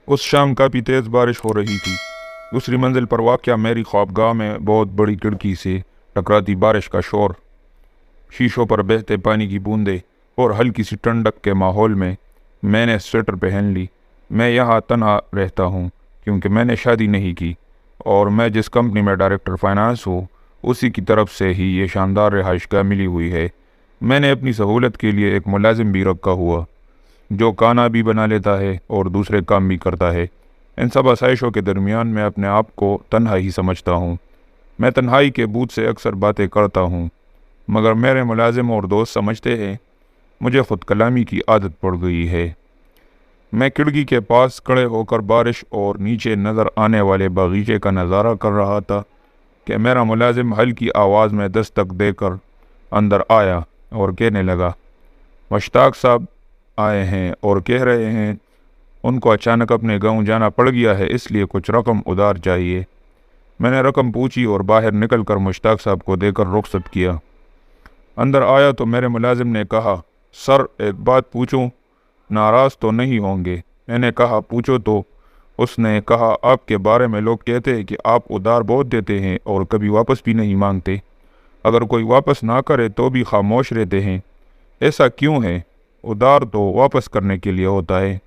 उस शाम काफ़ी तेज़ बारिश हो रही थी। दूसरी मंजिल पर वाक़या मेरी ख्वाबगाह में बहुत बड़ी खिड़की से टकराती बारिश का शोर, शीशों पर बहते पानी की बूंदें और हल्की सी ठंडक के माहौल में मैंने स्वेटर पहन ली। मैं यहाँ तन्हा रहता हूँ क्योंकि मैंने शादी नहीं की और मैं जिस कंपनी में डायरेक्टर फाइनेंस हूँ उसी की तरफ से ही ये शानदार रिहाइशगाह मिली हुई है। मैंने अपनी सहूलत के लिए एक मुलाजिम भी रखा हुआ जो खाना भी बना लेता है और दूसरे काम भी करता है। इन सब आसाइशों के दरमियान मैं अपने आप को तन्हा ही समझता हूँ। मैं तन्हाई के बूझ से अक्सर बातें करता हूँ, मगर मेरे मुलाजिम और दोस्त समझते हैं मुझे ख़ुद कलामी की आदत पड़ गई है। मैं खिड़की के पास खड़े होकर बारिश और नीचे नज़र आने वाले बागीचे का नज़ारा कर रहा था कि मेरा मुलाजिम हल्की आवाज़ में दस्तक देकर अंदर आया और कहने लगा, मुश्ताक साहब आए हैं और कह रहे हैं उनको अचानक अपने गांव जाना पड़ गया है, इसलिए कुछ रकम उधार चाहिए। मैंने रकम पूछी और बाहर निकलकर मुश्ताक साहब को देकर रुखसत किया। अंदर आया तो मेरे मुलाजिम ने कहा, सर एक बात पूछूं, नाराज़ तो नहीं होंगे? मैंने कहा, पूछो तो। उसने कहा, आपके बारे में लोग कहते हैं कि आप उधार बहुत देते हैं और कभी वापस भी नहीं मांगते। अगर कोई वापस ना करे तो भी खामोश रहते हैं, ऐसा क्यों है? उधार तो वापस करने के लिए होता है।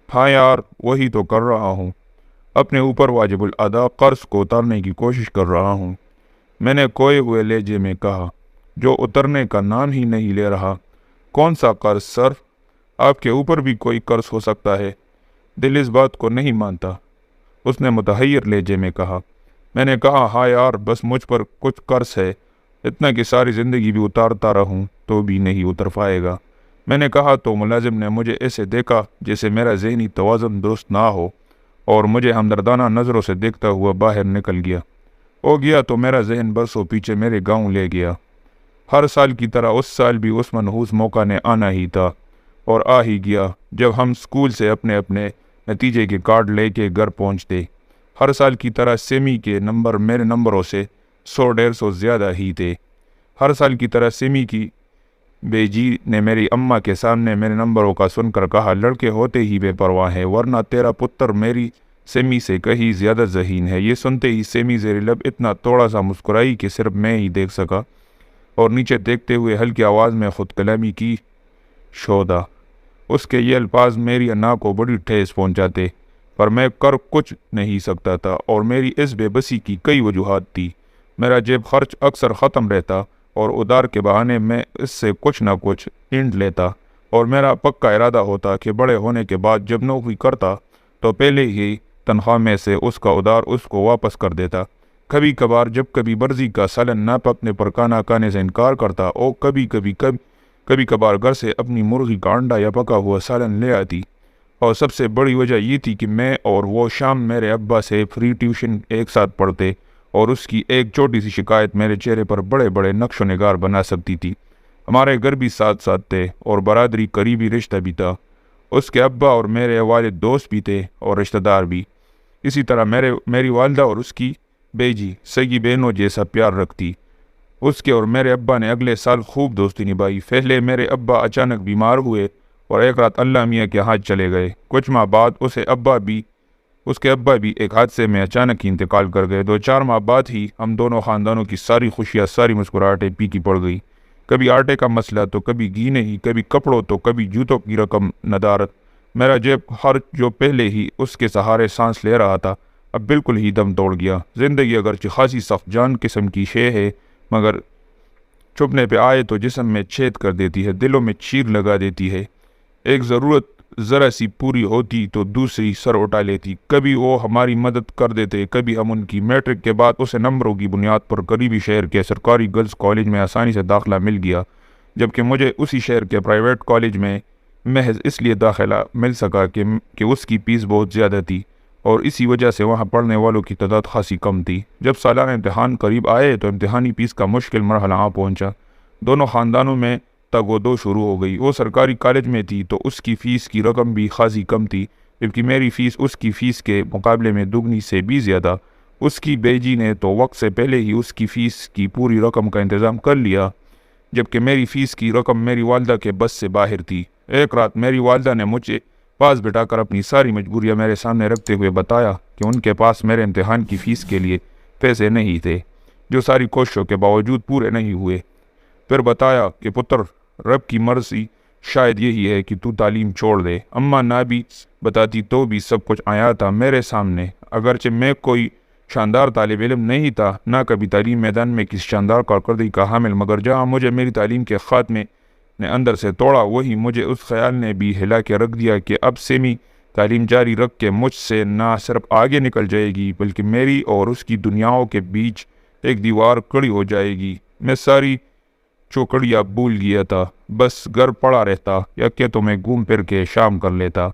हाँ यार, वही तो कर रहा हूँ। अपने ऊपर वाजिबुल अदा कर्ज को उतारने की कोशिश कर रहा हूँ। मैंने खोए हुए लहजे में कहा, जो उतरने का नाम ही नहीं ले रहा। कौन सा कर्ज सर? आपके ऊपर भी कोई कर्ज हो सकता है। दिल इस बात को नहीं मानता, उसने मुतहय्यर लहजे में कहा। मैंने कहा, हाँ यार, बस मुझ पर कुछ कर्ज है, इतना कि सारी ज़िंदगी भी उतारता रहूं तो भी नहीं उतर पाएगा। मैंने कहा तो मुलाजिम ने मुझे ऐसे देखा जैसे मेरा ज़हनी तवाज़ुन दुरुस्त ना हो और मुझे हमदर्दाना नज़रों से देखता हुआ बाहर निकल गया। हो गया तो मेरा जहन बरसों पीछे मेरे गांव ले गया। हर साल की तरह उस साल भी उस मनहूस मौका ने आना ही था और आ ही गया जब हम स्कूल से अपने अपने नतीजे के कार्ड लेके घर पहुंचते। हर साल की तरह सेमी के नंबर मेरे नंबरों से 100-150 ज़्यादा ही थे। हर साल की तरह सेमी की बेजी ने मेरी अम्मा के सामने मेरे नंबरों का सुनकर कहा, लड़के होते ही बेपरवाह हैं, वरना तेरा पुत्र मेरी सेमी से कहीं ज़्यादा ज़हीन है। ये सुनते ही सेमी ज़ेर लब इतना थोड़ा सा मुस्कुराई कि सिर्फ मैं ही देख सका और नीचे देखते हुए हल्की आवाज़ में खुद कलामी की, शोदा। उसके ये अल्फाज मेरी अन्ना को बड़ी ठेस पहुँचाते, पर मैं कर कुछ नहीं सकता था और मेरी इस बेबसी की कई वजूहात थी। मेरा जेब खर्च अक्सर ख़त्म रहता और उधार के बहाने मैं इससे कुछ ना कुछ ईंट लेता और मेरा पक्का इरादा होता कि बड़े होने के बाद जब नौकरी करता तो पहले ही तनख्वाह में से उसका उधार उसको वापस कर देता। कभी कभार जब कभी बर्जी का सालन ना पकने पर खाना खाने से इनकार करता और कभी कभार घर से अपनी मुर्गी का अंडा या पका हुआ सालन ले आती। और सबसे बड़ी वजह ये थी कि मैं और वो शाम मेरे अब्बा से फ्री ट्यूशन एक साथ पढ़ते और उसकी एक छोटी सी शिकायत मेरे चेहरे पर बड़े बड़े नक्श निगार बना सकती थी। हमारे घर भी साथ साथ थे और बरादरी करीबी रिश्ता भी था। उसके अब्बा और मेरे वालिद दोस्त भी थे और रिश्तेदार भी। इसी तरह मेरी वालदा और उसकी बेजी सगी बहनों जैसा प्यार रखती। उसके और मेरे अब्बा ने अगले साल खूब दोस्ती निभाई। पहले मेरे अब्बा अचानक बीमार हुए और एक रात अल्लाह मियाँ के हाथ चले गए। कुछ माह बाद उसके अब्बा भी एक हादसे में अचानक ही इंतकाल कर गए। 2-4 माह बाद ही हम दोनों ख़ानदानों की सारी खुशियाँ, सारी मुस्कुराहटें फीकी पड़ गई। कभी आटे का मसला तो कभी घी नहीं, कभी कपड़ों तो कभी जूतों की रकम नदारत। मेरा जेब खर्च जो पहले ही उसके सहारे सांस ले रहा था अब बिल्कुल ही दम तोड़ गया। ज़िंदगी अगरचे खासी सख्त जान किस्म की शे है, मगर छुपने पे आए तो जिस्म में छेद कर देती है, दिलों में चीर लगा देती है। एक ज़रूरत ज़रा सी पूरी होती तो दूसरी सर उठा लेती। कभी वो हमारी मदद कर देते, कभी हम उनकी। मैट्रिक के बाद उसे नंबरों की बुनियाद पर करीबी शहर के सरकारी गर्ल्स कॉलेज में आसानी से दाखिला मिल गया, जबकि मुझे उसी शहर के प्राइवेट कॉलेज में महज इसलिए दाखिला मिल सका कि उसकी फ़ीस बहुत ज़्यादा थी और इसी वजह से वहाँ पढ़ने वालों की तादाद खासी कम थी। जब सालाना इम्तहान करीब आए तो इम्तहानी फ़ीस का मुश्किल मरहला आ पहुँचा। दोनों ख़ानदानों में तगोदो शुरू हो गई। वो सरकारी कॉलेज में थी तो उसकी फ़ीस की रकम भी खासी कम थी, जबकि मेरी फ़ीस उसकी फ़ीस के मुकाबले में दुगनी से भी ज़्यादा। उसकी बेजी ने तो वक्त से पहले ही उसकी फ़ीस की पूरी रकम का इंतज़ाम कर लिया, जबकि मेरी फ़ीस की रकम मेरी वालदा के बस से बाहर थी। एक रात मेरी वालदा ने मुझे पास बिठा कर अपनी सारी मजबूरियां मेरे सामने रखते हुए बताया कि उनके पास मेरे इम्तिहान की फ़ीस के लिए पैसे नहीं थे, जो सारी कोशिशों के बावजूद पूरे नहीं हुए। फिर बताया कि पुत्र, रब की मर्ज़ी शायद यही है कि तू तालीम छोड़ दे। अम्मा ना भी बताती तो भी सब कुछ आया था मेरे सामने। अगरचे मैं कोई शानदार तालिब इल्म नहीं था, ना कभी तालीम मैदान में किसी शानदार कारकर्दगी का हामिल, मगर जहाँ मुझे मेरी तालीम के ख़ात्मे ने अंदर से तोड़ा, वही मुझे उस ख्याल ने भी हिला के रख दिया कि अब सेमी तालीम जारी रख के मुझसे ना सिर्फ आगे निकल जाएगी, बल्कि मेरी और उसकी दुनियाओं के बीच एक दीवार खड़ी हो जाएगी। मैं सारी चौकड़ियाँ भूल गया था, बस घर पड़ा रहता या कि तो मैं घूम फिर के शाम कर लेता।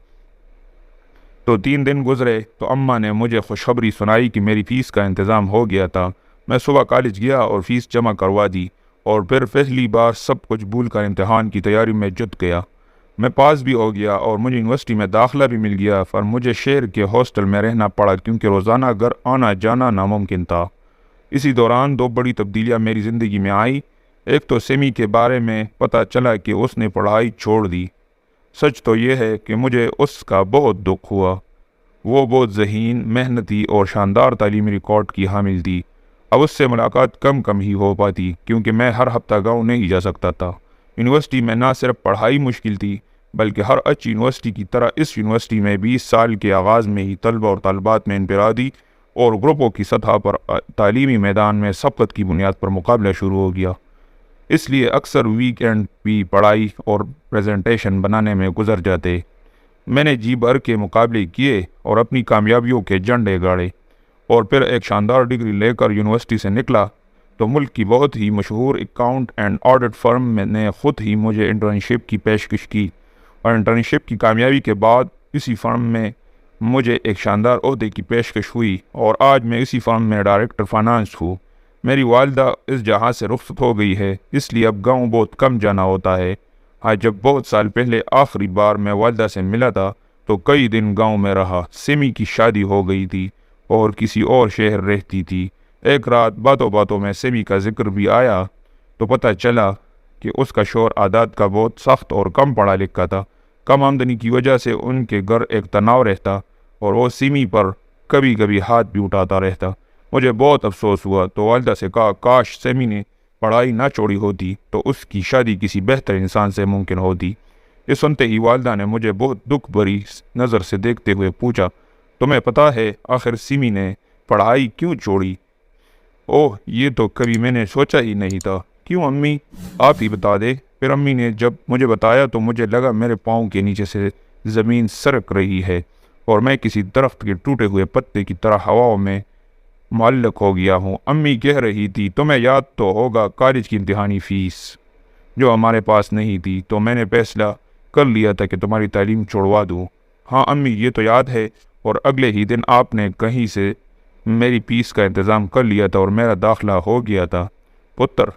तो 3 दिन गुजरे तो अम्मा ने मुझे खुशखबरी सुनाई कि मेरी फ़ीस का इंतज़ाम हो गया था। मैं सुबह कॉलेज गया और फ़ीस जमा करवा दी और फिर पहली बार सब कुछ भूल कर इम्तहान की तैयारी में जुट गया। मैं पास भी हो गया और मुझे यूनिवर्सिटी में दाखिला भी मिल गया, पर मुझे शहर के हॉस्टल में रहना पड़ा क्योंकि रोज़ाना घर आना जाना नामुमकिन था। इसी दौरान 2 बड़ी तब्दीलियाँ मेरी ज़िंदगी में आई। एक तो सेमी के बारे में पता चला कि उसने पढ़ाई छोड़ दी। सच तो यह है कि मुझे उसका बहुत दुख हुआ। वो बहुत ज़हीन, मेहनती और शानदार तालीमी रिकॉर्ड की हामिल थी। अब उससे मुलाकात कम ही हो पाती क्योंकि मैं हर हफ्ता गाँव नहीं जा सकता था। यूनिवर्सिटी में ना सिर्फ पढ़ाई मुश्किल थी, बल्कि हर अच्छी यूनिवर्सिटी की तरह इस यूनिवर्सिटी में 20 साल के आगाज़ में ही तलबा और तलबात में इनफरादी और ग्रुपों की सतह पर तालीमी मैदान में सबकत की बुनियाद पर मुकाबला शुरू हो गया। इसलिए अक्सर वीकेंड भी पढ़ाई और प्रेजेंटेशन बनाने में गुजर जाते। मैंने जी भर के मुकाबले किए और अपनी कामयाबियों के झंडे गाड़े, और फिर एक शानदार डिग्री लेकर यूनिवर्सिटी से निकला तो मुल्क की बहुत ही मशहूर अकाउंट एंड ऑडिट फर्म ने ख़ुद ही मुझे इंटर्नशिप की पेशकश की, और इंटर्नशिप की कामयाबी के बाद इसी फर्म में मुझे एक शानदार ओहदे की पेशकश हुई और आज मैं इसी फर्म में डायरेक्टर फाइनेंस हूँ। मेरी वालिदा इस जहाज़ से रुखसत हो गई है, इसलिए अब गाँव बहुत कम जाना होता है। आज जब बहुत साल पहले आखिरी बार मैं वालिदा से मिला था तो कई दिन गांव में रहा। सिमी की शादी हो गई थी और किसी और शहर रहती थी। एक रात बातों बातों में सिमी का जिक्र भी आया तो पता चला कि उसका शौहर आदात का बहुत सख्त और कम पढ़ा लिखा था। कम आमदनी की वजह से उनके घर एक तनाव रहता और वो सिमी पर कभी कभी हाथ भी उठाता रहता। मुझे बहुत अफसोस हुआ तो वालिदा से कहा, काश सिमी ने पढ़ाई ना छोड़ी होती तो उसकी शादी किसी बेहतर इंसान से मुमकिन होती। ये सुनते ही वालिदा ने मुझे बहुत दुख भरी नज़र से देखते हुए पूछा, तुम्हें पता है आखिर सिमी ने पढ़ाई क्यों छोड़ी? ओह, ये तो कभी मैंने सोचा ही नहीं था। क्यों अम्मी, आप ही बता दे। फिर अम्मी ने जब मुझे बताया तो मुझे लगा मेरे पाँव के नीचे से ज़मीन सरक रही है और मैं किसी दरख्त के टूटे हुए पत्ते की तरह हवाओं में मुअल्लक हो गया हूँ। अम्मी कह रही थी, तुम्हें याद तो होगा कॉलेज की इम्तिहानी फ़ीस जो हमारे पास नहीं थी, तो मैंने फैसला कर लिया था कि तुम्हारी तालीम छोड़वा दूँ। हाँ अम्मी, ये तो याद है, और अगले ही दिन आपने कहीं से मेरी फ़ीस का इंतज़ाम कर लिया था और मेरा दाखिला हो गया था। पुत्र,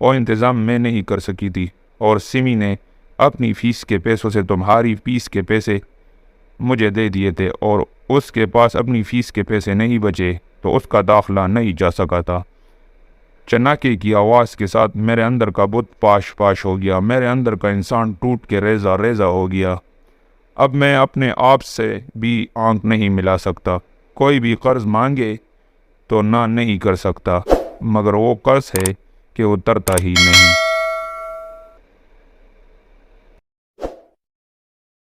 वो इंतज़ाम मैं नहीं कर सकी थी और सिमी ने अपनी फ़ीस के पैसों से तुम्हारी फ़ीस के पैसे मुझे दे दिए थे और उसके पास अपनी फ़ीस के पैसे नहीं बचे तो उसका दाखिला नहीं जा सका था। चनाके की आवाज़ के साथ मेरे अंदर का बुत पाश पाश हो गया। मेरे अंदर का इंसान टूट के रेजा रेजा हो गया। अब मैं अपने आप से भी आंख नहीं मिला सकता। कोई भी कर्ज मांगे तो ना नहीं कर सकता, मगर वो कर्ज है कि उतरता ही नहीं।